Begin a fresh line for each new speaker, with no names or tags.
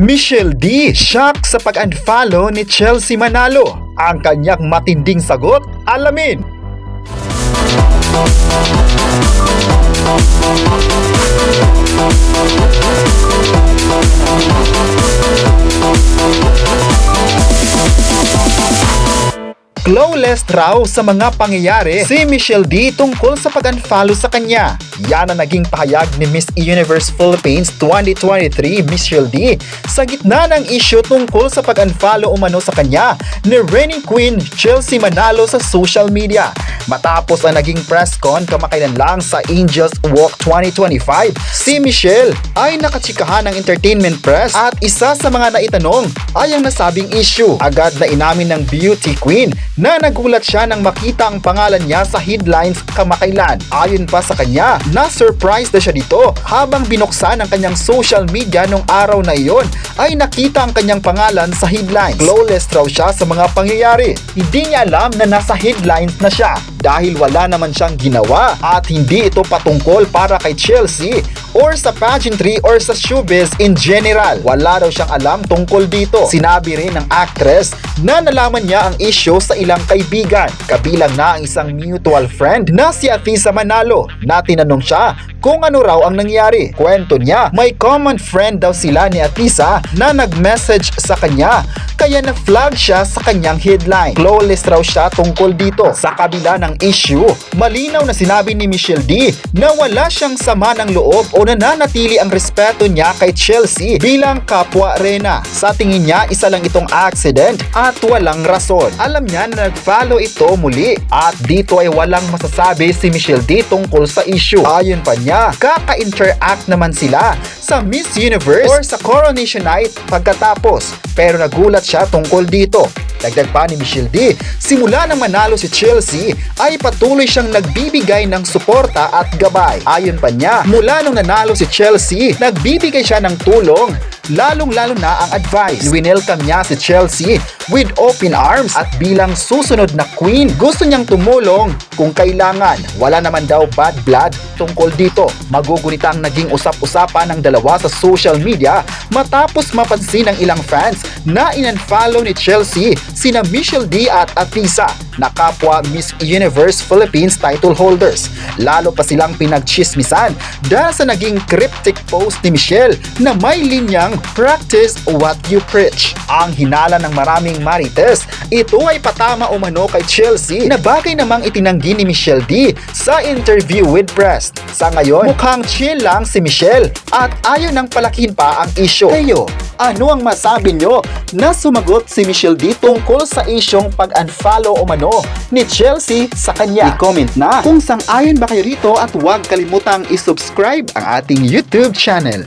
Michelle D shock sa pag-unfollow ni Chelsea Manalo. Ang kanyang matinding sagot, alamin. Clueless raw sa mga pangyayari si Michelle D tungkol sa pag-unfollow sa kanya. Yan ang naging pahayag ni Miss Universe Philippines 2023 Michelle D sa gitna ng issue tungkol sa pag-unfollow umano sa kanya ni reigning queen Chelsea Manalo sa social media. Matapos ang naging press con kamakailan lang sa Angels Walk 2025, si Michelle ay nakatsikahan ng entertainment press at isa sa mga naitanong ay ang nasabing issue. Agad na inamin ng beauty queen na nagulat siya nang makita ang pangalan niya sa headlines kamakailan. Ayon pa sa kanya, na-surprise na siya dito habang binuksan ang kanyang social media nung araw na iyon ay nakita ang kanyang pangalan sa headlines. Clueless raw siya sa mga pangyayari. Hindi niya alam na nasa headlines na siya dahil wala naman siyang ginawa at hindi ito patungkol para kay Chelsea or sa pageantry or sa showbiz in general. Wala daw siyang alam tungkol dito. Sinabi rin ng actress na nalaman niya ang issue sa ilang kaibigan, kabilang na ang isang mutual friend na si Atisa Manalo, na tinanong siya kung ano raw ang nangyari. Kwento niya, may common friend daw sila ni Atisa na nag-message sa kanya kaya na-flag siya sa kanyang headline. Clueless raw siya tungkol dito. Sa kabila ng issue, malinaw na sinabi ni Michelle D na wala siyang sama ng loob o nananatili ang respeto niya kay Chelsea bilang kapwa reyna. Sa tingin niya, isa lang itong accident at walang rason. Alam niya na nag-follow ito muli at dito ay walang masasabi si Michelle D tungkol sa issue. Ayon pa niya, kaka-interact naman sila sa Miss Universe or sa Coronation Night pagkatapos, pero nagulat siya tungkol dito. Dagdag pa ni Michelle D, simula nang manalo si Chelsea ay patuloy siyang nagbibigay ng suporta at gabay. Ayon pa niya, mula nung nanalo si Chelsea, nagbibigay siya ng tulong, lalong-lalo na ang advice. Winelcome niya si Chelsea with open arms at bilang susunod na queen, gusto niyang tumulong kung kailangan. Wala naman daw bad blood tungkol dito. Magugunita ang naging usap-usapan ng dalawa sa social media matapos mapansin ng ilang fans na in-unfollow ni Chelsea sina Michelle D at Atisa na kapwa Miss Universe Philippines title holders. Lalo pa silang pinagchismisan dahil sa naging cryptic post ni Michelle na may linyang "Practice what you preach." Ang hinala ng maraming marites, ito ay patama umano kay Chelsea na bagay namang itinanggi ni Michelle D sa interview with press. Sa ngayon, mukhang chill lang si Michelle at ayaw nang palakihin pa ang issue. Kayo, ano ang masabi nyo na sumagot si Michelle D tungkol sa isyong pag-unfollow umano ni Chelsea sa kanya? I-comment na kung sang-ayon ba kayo rito at huwag kalimutang i-subscribe ang ating YouTube channel.